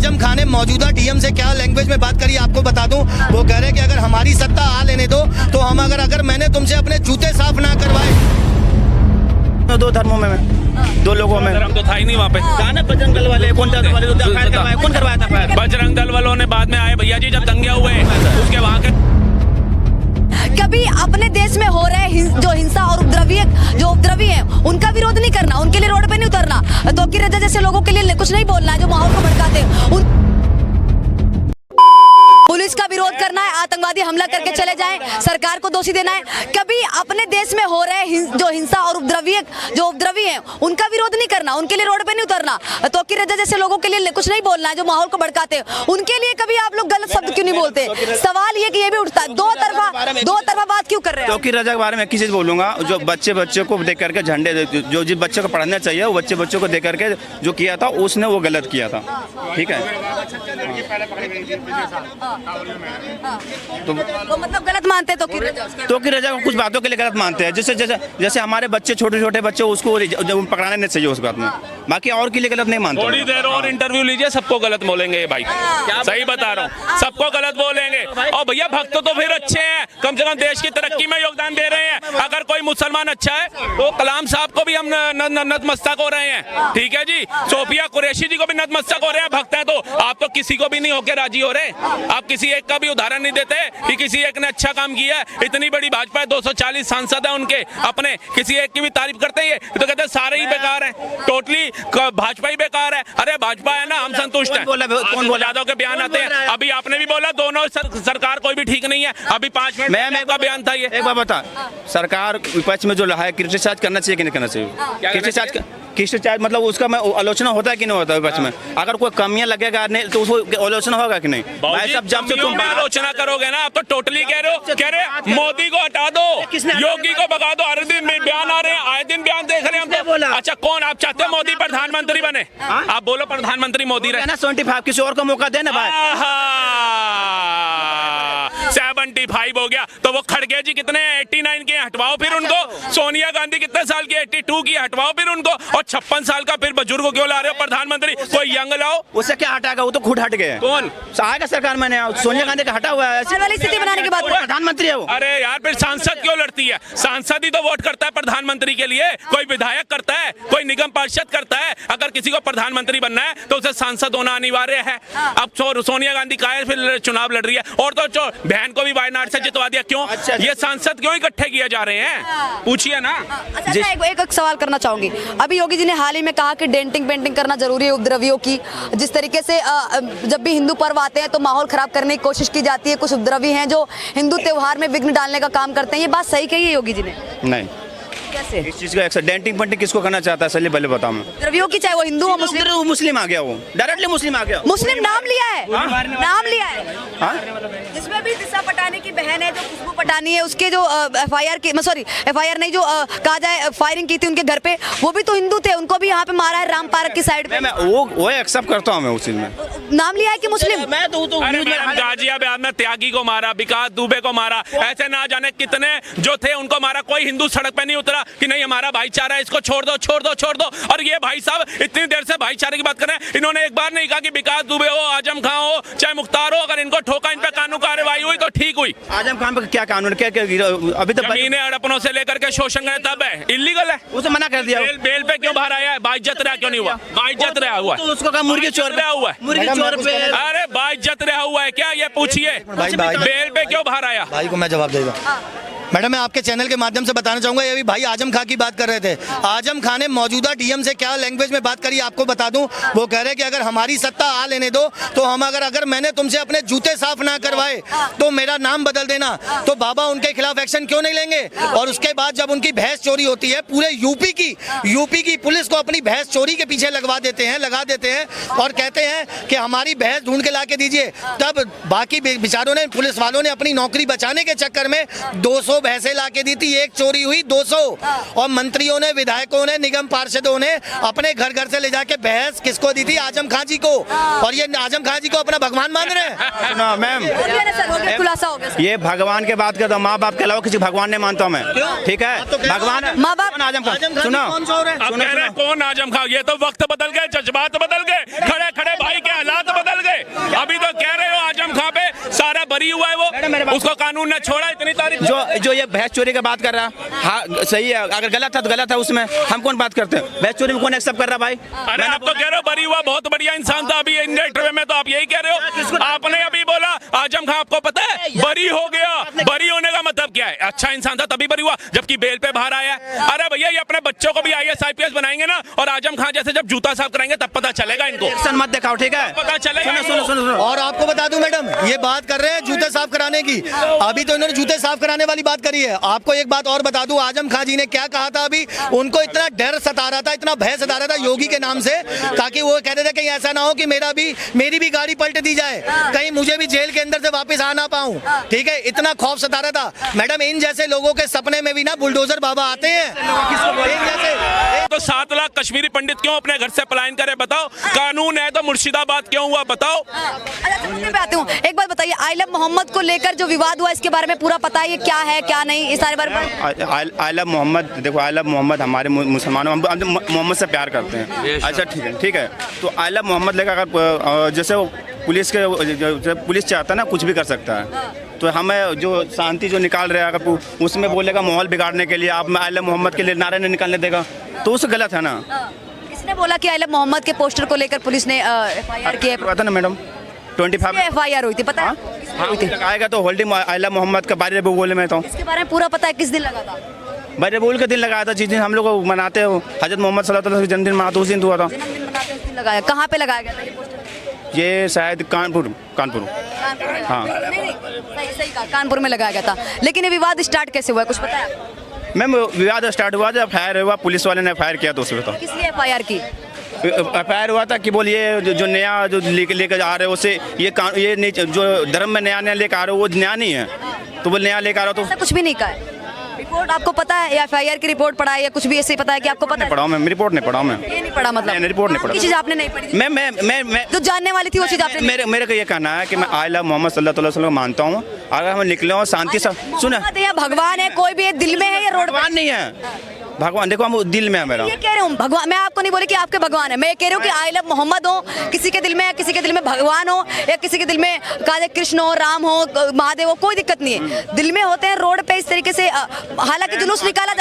आजम खान ने मौजूदा डीएम से क्या लैंग्वेज में बात करी आपको बता दूं। वो कह रहे कि अगर हमारी सत्ता आ लेने दो तो हम अगर मैंने तुमसे अपने जूते साफ ना करवाए। दो धर्मों में दो लोगों में धर्म तो था ही नहीं वहाँ पे। गाना बजरंग दल वाले कौन करवाया था फायर? बजरंग दल वालों ने बाद में आए भैया जी, जब दंगे हुए उसके वहाँ के। कभी अपने देश में हो रहे जो हिंसा और उपद्रवी हैं उनका विरोध नहीं करना, उनके लिए रोड पे नहीं उतरना, तौकीर रजा जैसे लोगों के लिए कुछ नहीं बोलना है जो माहौल को भड़काते हैं। पुलिस का विरोध करना है, आतंकवादी हमला करके चले जाएं, सरकार को दोषी देना है। कभी अपने देश में हो रहे जो हिंसा और उपद्रवी हैं उनका विरोध नहीं करना, उनके लिए रोड पे नहीं उतरना, तौकीर रजा जैसे लोगों के लिए कुछ नहीं बोलना है जो माहौल को भड़काते हैं। उनके लिए कभी आप लोग गलत शब्द क्यों नहीं बोलते? सवाल ये कि ये भी उठता है, दो तरफा बात क्यों कर रहे हैं? तौकीर रजा के बारे में एक ही चीज बोलूंगा, जो बच्चे को देख करके झंडे जो जिस बच्चे को पढ़ना चाहिए वो बच्चे को देख करके जो किया था उसने वो गलत किया था। ठीक है, तो मतलब गलत मानते हैं तौकीर रजा को कुछ बातों के लिए गलत मानते हैं। जैसे हमारे बच्चे छोटे बच्चे उसको पकड़ाने नहीं चाहिए उस बात में, बाकी और के लिए गलत नहीं मानते। थोड़ी देर और इंटरव्यू लीजिए, सबको गलत बोलेंगे ये भाई, सही बता रहा हूँ, सबको गलत बोलेंगे। और भैया भक्त तो फिर अच्छे हैं, कम से कम देश की तरक्की में योगदान दे रहे हैं। अगर कोई मुसलमान अच्छा है तो कलाम साहब को भी हम नतमस्तक हो रहे हैं, ठीक है जी। सोफिया कुरैशी जी को भी नतमस्तक हो रहे हैं, भक्त है तो। आप तो किसी को भी नहीं होके राजी हो रहे, आप किसी एक का भी उदाहरण नहीं देते कि किसी एक ने अच्छा काम किया है। इतनी बड़ी भाजपा है, 240 सांसद है उनके अपने, किसी एक की भी तारीफ करते हैं तो कहते हैं सारे ही बेकार हैं, टोटली भाजपा ही बेकार है। अरे भाजपा है ना, हम संतुष्ट हैं। कौन बोला? यादव के बयान आते हैं, अभी आपने भी बोला दोनों सरकार कोई भी ठीक नहीं है। अभी 5 मिनट का बयान था ये। एक बात बता, सरकार विपक्ष में जो है क्रिटिसाइज करना चाहिए कि नहीं करना चाहिए? क्रिटिसाइज मतलब उसका मैं आलोचना होता है कि नहीं होता है विपक्ष में? अगर कोई कमियां लगेगा नहीं तो उसको आलोचना होगा कि नहीं? भाई साहब जब से तुम आलोचना करोगे ना, आप तो टोटली कह रहे मोदी को हटा दो, योगी को भगा दो। हर दिन बयान आ रहे हैं, आए दिन बयान देख रहे हैं हम तो। अच्छा कौन आप चाहते हो मोदी प्रधानमंत्री बने? आप बोलो प्रधानमंत्री मोदी रहे ना। 75 किसी और को मौका देना भाई। 75 हो गया तो वो खड़गे जी कितने 89 के हटवाओ फिर उनको। सोनिया गांधी कितने साल की 82 की हटवाओ फिर उनको। और 56 साल का फिर बुजुर्ग को क्यों ला रहे हो प्रधानमंत्री? कोई यंग लाओ। उससे क्या हटाएगा? वो तो खुद हट गए। कौन आएगा सरकार में? सोनिया गांधी का हटा हुआ है, स्थिति बनाने की बात। प्रधानमंत्री है वो। अरे यार फिर सांसद क्यों लड़ती है? सांसद ही तो वोट करता है प्रधानमंत्री के लिए, कोई विधायक करता है, कोई निगम पार्षद करता है। अगर किसी को प्रधानमंत्री बनना है तो उसे सांसद होना अनिवार्य है। अब सोनिया गांधी का फिर चुनाव लड़ रही है, और तो बहन को भी वायनाड से जितवा दिया। क्यों? ये सांसद क्यों इकट्ठे किए जा रहे हैं? पूछिए ना। अच्छा एक सवाल करना चाहूंगी। अभी योगी जी ने हाल ही में कहा कि डेंटिंग पेंटिंग करना जरूरी है उपद्रवियों की। जिस तरीके से जब भी हिंदू पर्व आते हैं तो माहौल खराब करने की कोशिश की जाती है, कुछ उपद्रवी हैं जो हिंदू त्योहार में विघ्न डालने का काम करते हैं, ये बात सही कही है योगी जी ने? नहीं। कैसे? इस चीज का डेंटिंग पेंटिंग किसको करना चाहता है? चलिए पहले बताओ। उपद्रवियों की, चाहे वो हिंदू हो मुस्लिम आ गया, वो डायरेक्टली मुस्लिम आ गया। मुस्लिम नाम लिया है, नाम लिया है। जिसमें भी दिशा पटानी की बहन है, जो खुशबू पटानी है, उसके जो एफआईआर नहीं, जो कहा जाए फायरिंग की थी उनके घर पे, वो भी तो हिंदू थे, उनको भी यहाँ पे मारा है राम पार्क की साइड पे। वो एक्सेप्ट करता हूँ मैं उस चीज में। नाम लिया है कि मुस्लिम? मैं तो गाजियाबाद में त्यागी को मारा, विकास दुबे को मारा, ऐसे ना जाने कितने जो थे उनको मारा। कोई हिंदू सड़क पे नहीं उतरा कि नहीं हमारा भाईचारा है, इसको छोड़ दो छोड़ दो छोड़ दो। और ये भाई साहब इतनी देर से भाईचारे की बात कर रहे हैं, इन्होंने एक बार नहीं कहा कि विकास दुबे हो, आजम खान हो, चाहे मुख्तार हो, अगर इनको ठोका, इन पे कानून कार्रवाई हुई तो ठीक हुई। आजम खान पे क्या कानून? क्या अभी तक जमीनें हड़पनों से लेकर के शोषण करें तब है, इलीगल है। उसे मना कर दिया। बेल पे क्यों बाहर आया है? बाइज्जत रहा क्यों नहीं हुआ? बाइज्जत रहा हुआ है तो उसको कहा मुर्गी चोर रहा हुआ है। मुर्गी चोर पे। अरे बाइज्जत रहा हुआ है क्या? ये पूछिए बेल पे क्यों बाहर आया? भाई को मैं जवाब देगा। मैडम मैं आपके चैनल के माध्यम से बताना चाहूंगा, ये भी भाई आजम खान की बात कर रहे थे। आजम खान ने मौजूदा डीएम से क्या लैंग्वेज में बात करी आपको बता दूं। वो कह रहे कि अगर हमारी सत्ता आ लेने दो तो हम अगर मैंने तुमसे अपने जूते साफ ना करवाए तो मेरा नाम बदल देना। तो बाबा उनके खिलाफ एक्शन क्यों नहीं लेंगे? और उसके बाद जब उनकी भैंस चोरी होती है, पूरे यूपी की पुलिस को अपनी भैंस चोरी के पीछे लगा देते हैं और कहते हैं कि हमारी भैंस ढूंढ के ला के दीजिए। तब बाकी बेचारों ने, पुलिस वालों ने अपनी नौकरी बचाने के चक्कर में 200 भैंसे ला के दी थी, एक चोरी हुई 200। और मंत्रियों ने, विधायकों ने, निगम पार्षदों ने अपने घर घर से ले जाके भैंस किसको दी थी? आजम खान जी को। और ये आजम खान जी को अपना भगवान मान रहे हैं। मैम खुलासा हो गया। ये भगवान के बात करता हूँ, माँ बाप के अलावा किसी भगवान नहीं मानता हूँ मैं। ठीक है, भगवान माँ बाप आजम खान। सुनो कौन आजम खान? ये तो वक्त बदल गए, जज्बात बदल गए, खड़े खड़े भाई के हालात बदल उसको कानून ने छोड़ा, इतनी तारीफ जो ये भैंस चोरी की बात कर रहा है, हाँ सही है, अगर गलत था तो गलत है, उसमें हम कौन बात करते हैं? भैंस चोरी में कौन एक्सेप्ट कर रहा भाई? अरे आप तो कह रहे हो बरी हुआ, बहुत बढ़िया इंसान था, अभी इंटरव्यू में तो आप यही कह रहे हो। आपने अभी बोला आजम खान, आपको पता है बरी हो गया, बरी होने का मतलब क्या है? अच्छा इंसान था तभी बरी हुआ, जबकि बेल पे बाहर आया। अरे भैया ये अपने बच्चों को भी IAS IPS बनाएंगे ना, और आजम खान जैसे जब जूता साफ कराएंगे तब पता चलेगा इनको। एक्शन मत दिखाओ, ठीक है? पता चलेगा सुनो सुनो सुनो सुनो। और आपको बता दूं मैडम, ये बात कर रहे हैं जूते साफ कराने की, अभी तो इन्होंने जूते साफ कराने वाली बात करी है। आपको एक बात और बता दूं, आजम खान जी ने क्या कहा था अभी, उनको इतना डर सता रहा था, इतना भय सता रहा था योगी के नाम से, ताकि वो कहते थे कहीं ऐसा ना हो कि मेरी भी गाड़ी पलट दी जाए, कहीं मुझे भी जेल के अंदर से वापस आ ना पाऊं, ठीक है? इतना खौफ सता रहा था। मैडम इन जैसे लोगों के सपने में भी ना बुलडोजर बाबा आते हैं। तो 7 लाख कश्मीरी पंडित क्यों अपने घर से पलायन करे बताओ? कानून है तो मुर्शिदाबाद क्यों हुआ बताओ? अच्छा मुद्दे पे आते हूँ, एक बात बताइए, आई लव मोहम्मद को लेकर जो विवाद हुआ इसके बारे में पूरा पता है, ये क्या है क्या नहीं, इस सारे बारे में? आई लव मोहम्मद, देखो आई लव मोहम्मद, हमारे मुसलमानों हम मोहम्मद से प्यार करते हैं। अच्छा ठीक है, तो आई लव मोहम्मद लेकर अगर जैसे वो पुलिस चाहता है ना कुछ भी कर सकता है, तो हमें जो शांति जो निकाल रहे हैं अगर उसमें बोलेगा माहौल बिगाड़ने के लिए, आप आई लव मोहम्मद के लिए नारे नहीं निकालने देगा तो उससे गलत है ना। किसने बोला कि आई लव मोहम्मद के पोस्टर को लेकर पुलिस ने FIR की है? पता ना मैडम 25 FIR हुई थी, पता है किसने हुई थी? आएगा तो होल्डिंग आई लव मोहम्मद का बारे में बोले मैं तो इसके बारे में पूरा पता है, किस दिन लगा था? बरेबुल के दिन लगाया था, जिस दिन हम लोग मनाते हो हजरत मोहम्मद सल्लल्लाहु अलैहि वसल्लम का जन्मदिन मनाते उस दिन हुआ था। जन्मदिन मनाते उस दिन लगाया, कहाँ पे लगाया गया था ये पोस्टर? ये शायद कानपुर कानपुर में? हाँ। नहीं, सही कहा, कानपुर में लगाया गया था। लेकिन ये विवाद स्टार्ट कैसे हुआ है, कुछ पता है? मैम विवाद स्टार्ट हुआ जब FIR हुआ, पुलिस वाले ने FIR किया तो उसमें तो किस लिए FIR की? FIR हुआ था कि बोलिए जो नया जो लेकर आ रहे हो उससे ये जो धर्म में नया लेकर आ रहे हो वो नया नहीं है, तो वो नया लेकर आ रहा हो तो ऐसा कुछ भी नहीं कहा है। रिपोर्ट आपको पता है या FIR की रिपोर्ट पढ़ा है या कुछ भी ऐसे पता है कि आपको पता है? पढ़ा मैं रिपोर्ट नहीं पढ़ा मैं, ये नहीं पढ़ा मतलब? नहीं, रिपोर्ट नहीं पढ़ा। की चीज आपने नहीं पढ़ी? मैं जो जानने वाली थी वो चीज आपने मेरे को ये कहना है कि मैं आई लव मोहम्मद सल्लल्लाहु अलैहि वसल्लम मानता हूँ, अगर हम निकले और शांति से सुने, भगवान है, कोई भी है, दिल में है या रोड भगवान नहीं है, भगवान देखो हम दिल में है मेरा। ये कह रहे हूँ भगवान, मैं आपको नहीं बोली कि आपके भगवान है, मैं ये कह रही हूँ कि आई लव मोहम्मद हो, किसी के दिल में, किसी के दिल में भगवान हो, या किसी के दिल में कहा जाए कृष्ण हो, राम हो, महादेव हो, कोई दिक्कत नहीं है, दिल में होते हैं। रोड पे इस तरीके से हालांकि जुलूस निकाला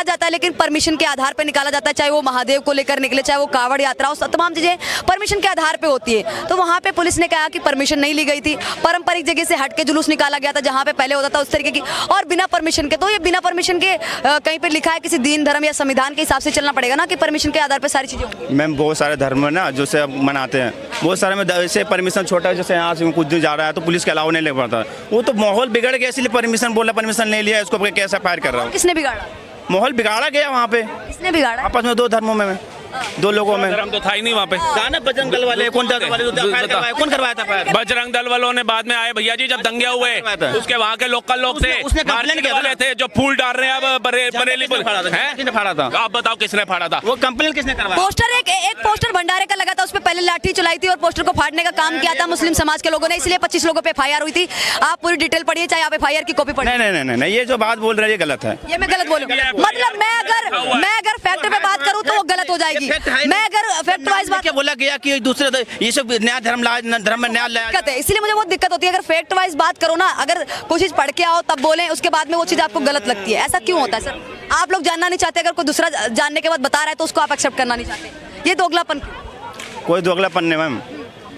जाता है, लेकिन परमिशन के आधार पर निकाला जाता है, चाहे वो महादेव को लेकर निकले, चाहे वो कावड़ यात्रा हो, तमाम चीजें परमिशन के आधार पर होती है। तो वहाँ पे पुलिस ने कहा कि परमिशन नहीं ली गई थी, पारंपरिक जगह से हट के जुलूस निकाला गया था जहाँ पे पहले होता था उस तरीके की, और बिना परमिशन के। तो ये बिना परमिशन के कहीं पे लिखा है, किसी दीन धर्म या संविधान के हिसाब से चलना पड़ेगा ना कि परमिशन के आधार पर सारी चीजें होंगी। मैम बहुत सारे धर्म है ना जो से मनाते हैं, बहुत सारे में ऐसे परमिशन छोटा है, जैसे यहाँ से कुछ दूर जा रहा है तो पुलिस के अलावा नहीं ले पाता, वो तो माहौल बिगड़ गया इसलिए परमिशन बोला, परमिशन नहीं लिया, इसको कैसे फायर कर रहा हूँ? किसने बिगाड़ा? माहौल बिगाड़ा गया वहाँ पे, किसने बिगाड़ा? आपस में दो धर्मों में दो लोगों में धर्म तो था ही नहीं वहाँ पे। गाना बजरंग दल वाले कौन करवाया था फायर? बजरंग दल वालों ने बाद में आए भैया जी, जब दंगे हुए उसके वहाँ के लोकल लोग थे, उसने कंप्लेंट किया वाले थे जो फूल डाल रहे हैं अब बरेली पुल। किसने फाड़ा था? आप बताओ किसने फाड़ा था? वो कंप्लेंट किसने करवाया? पोस्टर एक पोस्टर भंडारे का लगा था, उस पे पहले लाठी चलाई थी और पोस्टर को फाड़ने का काम किया था मुस्लिम समाज के लोगों ने, इसलिए 25 लोगों पे FIR हुई थी। आप पूरी डिटेल पढ़िए, चाहे आप FIR की कॉपी पढ़िए। नहीं, ये जो बात बोल रहे हैं ये गलत है। ये मैं गलत बोलूं मतलब मैं अगर फैक्ट पे बात करूं तो वो गलत हो जाएगी। मैं अगर फैक्ट वाइज बात क्या बोला गया कि दूसरे ये सब नया धर्म में नया लाया दिक्कत है, इसलिए मुझे बहुत दिक्कत होती है। अगर फैक्ट वाइज बात करो ना, अगर कोई चीज पढ़ के आओ तब बोलें, उसके बाद में वो चीज आपको गलत लगती है, ऐसा क्यों होता है सर? आप लोग जानना नहीं चाहते, अगर कोई दूसरा जानने के बाद बता रहा है तो उसको आप एक्सेप्ट करना नहीं चाहते, ये दोगलापन क्यों? कोई दोगलापन नहीं मैम,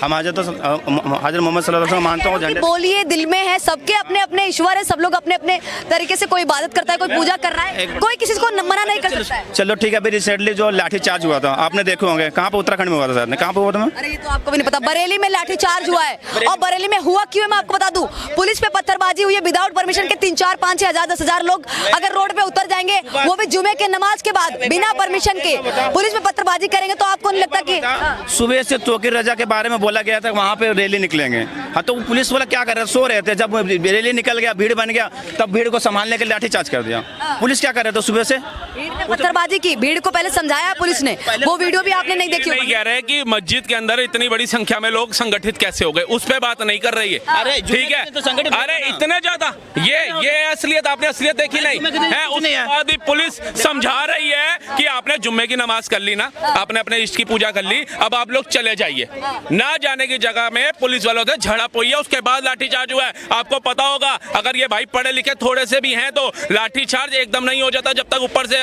हम हजरत मोहम्मद सल्लल्लाहु अलैहि वसल्लम मानता हूँ। बोलिए, दिल में है, सबके अपने अपने ईश्वर है, सब लोग अपने अपने तरीके से, कोई इबादत करता है, कोई पूजा कर रहा है, कोई किसी को मना नहीं कर सकता है। चलो ठीक है, अभी रिसेंटली जो लाठी चार्ज हुआ था आपने देखे होंगे, कहाँ पे? उत्तराखंड में हुआ था शायद, कहाँ पे हुआ था? अरे ये तो आपको भी नहीं पता, बरेली में लाठी चार्ज हुआ है। और बरेली में हुआ क्यों है मैं आपको बता दूं, पुलिस पे पत्थरबाजी हुई है विदाउट परमिशन के। 3, 4, 5, 6 हजार 10,000 लोग अगर रोड पे उतर जाएंगे, वो भी जुमे के नमाज के बाद बिना परमिशन के पुलिस पे पत्थरबाजी करेंगे, तो आपको नहीं लगता कि सुबह से तोकीर रजा के बारे में बोला गया था वहाँ पे रैली निकलेंगे? हाँ, तो पुलिस वाला क्या कर रहे थे? सो रहे थे, जब रैली निकल गया, भीड़ बन गया, तब भीड़ को संभालने के लिए लाठी चार्ज कर दिया। पुलिस क्या कर रहे थे सुबह से? पत्थरबाजी की, भीड़ को पहले समझाया पुलिस ने, वो वीडियो भी आपने नहीं देखी। नहीं कह रहे कि मस्जिद के अंदर इतनी बड़ी संख्या में लोग संगठित कैसे हो गए, उस पे बात नहीं कर रही है। अरे ठीक है, अरे इतने ज्यादा ये असलियत, आपने असलियत देखी नहीं है। उसके बाद भी पुलिस समझा रही है कि आपने जुम्मे की नमाज कर ली ना, आपने अपने इष्ट की पूजा कर ली, अब आप लोग चले जाइए। ना वहां जाने की जगह में पुलिस वालों से झड़प हुई है, उसके बाद लाठीचार्ज हुआ है। आपको पता होगा, अगर ये भाई पढ़े लिखे थोड़े से भी हैं तो लाठीचार्ज एकदम नहीं हो जाता जब तक ऊपर से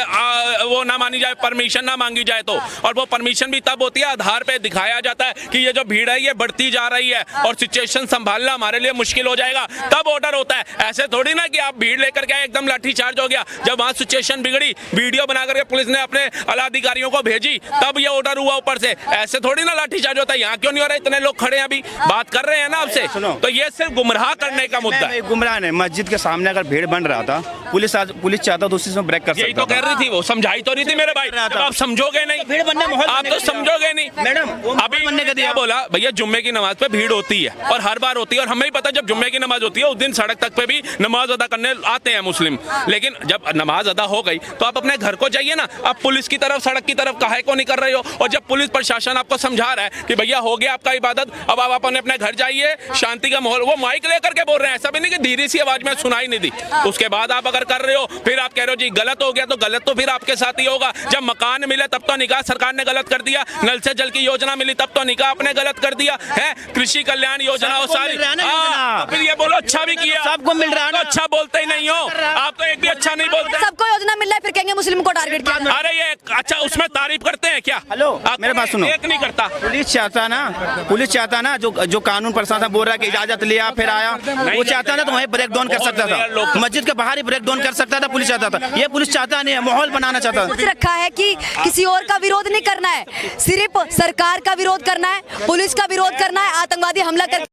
वो ना मानी जाए, परमिशन ना मांगी जाए तो। और वो परमिशन भी तब होती है, आधार पे दिखाया जाता है कि ये जो भीड़ है ये बढ़ती जा रही है और सिचुएशन संभालना हमारे लिए मुश्किल हो जाएगा, तब ऑर्डर होता है। ऐसे थोड़ी ना कि आप भीड़ लेकर के एकदम लाठीचार्ज हो गया। जब वहां सिचुएशन बिगड़ी, वीडियो बना करके पुलिस ने अपने आला अधिकारियों को भेजी, तब ये ऑर्डर हुआ ऊपर से। ऐसे थोड़ी ना लाठीचार्ज होता है। यहाँ क्यों नहीं हो रहा है? इतने लोग खड़े हैं, अभी बात कर रहे हैं ना आपसे। तो ये सिर्फ गुमराह करने का मुद्दा है। गुमराह नहीं, मस्जिद के सामने अगर भीड़ बन रहा था, पुलिस चाहता तो उसी में ब्रेक कर सकता। यही तो कह रही थी, वो समझाई तो रही थी मेरे भाई। जब आप समझोगे नहीं, भीड़ बनने माहौल आप तो समझोगे नहीं मैडम। अभी बनने का दिया बोला भैया, जुम्मे की नमाज पे भीड़ होती है और हर बार होती है, और हमें ही पता जब जुम्मे की नमाज होती है उस दिन सड़क तक पे भी नमाज अदा करने आते हैं मुस्लिम। लेकिन जब नमाज अदा हो गई तो आप अपने घर को जाइए ना। आप पुलिस की तरफ, सड़क की तरफ काहे को नहीं कर रहे हो? और जब पुलिस प्रशासन आपको समझा रहा है कि भैया हो गया आपका इबादत, अब आप अपने घर जाइए, शांति का माहौल, वो माइक लेकर के बोल रहे हैं। ऐसा भी नहीं कि धीरे सी आवाज में सुनाई नहीं दी। उसके बाद आप अगर कर रहे हो, फिर आप कह रहे हो जी गलत हो गया, तो गलत तो फिर आपके साथ ही होगा। जब मकान मिले तब तो निकाह सरकार ने गलत कर दिया, नल से जल की योजना मिली तब तो निकाह आपने गलत कर दिया है, कृषि कल्याण योजना वो सारी। तो फिर ये बोलो अच्छा भी किया, सबको मिल रहा है तो अच्छा बोलते ही नहीं हो आप, तो एक भी अच्छा नहीं बोलते। सबको योजना मिल रहा है, फिर कहेंगे मुस्लिम को टारगेट किया। अरे ये अच्छा, उसमें तारीफ करते हैं क्या? हेलो, आप मेरे बात सुनो। एक नहीं करता। पुलिस चाहता ना जो कानून प्रशासन बोल रहा है कि इजाजत लिया फिर आया, वो चाहता ना तो वहीं ब्रेक डाउन कर सकता था, मस्जिद के बाहर ही ब्रेक डाउन कर सकता था। पुलिस चाहता था, ये पुलिस चाहता नहीं है, माहौल बनाना चाहता सोच रखा है कि किसी और का विरोध नहीं करना है, सिर्फ सरकार का विरोध करना है, पुलिस का विरोध करना है, आतंकवादी हमला कर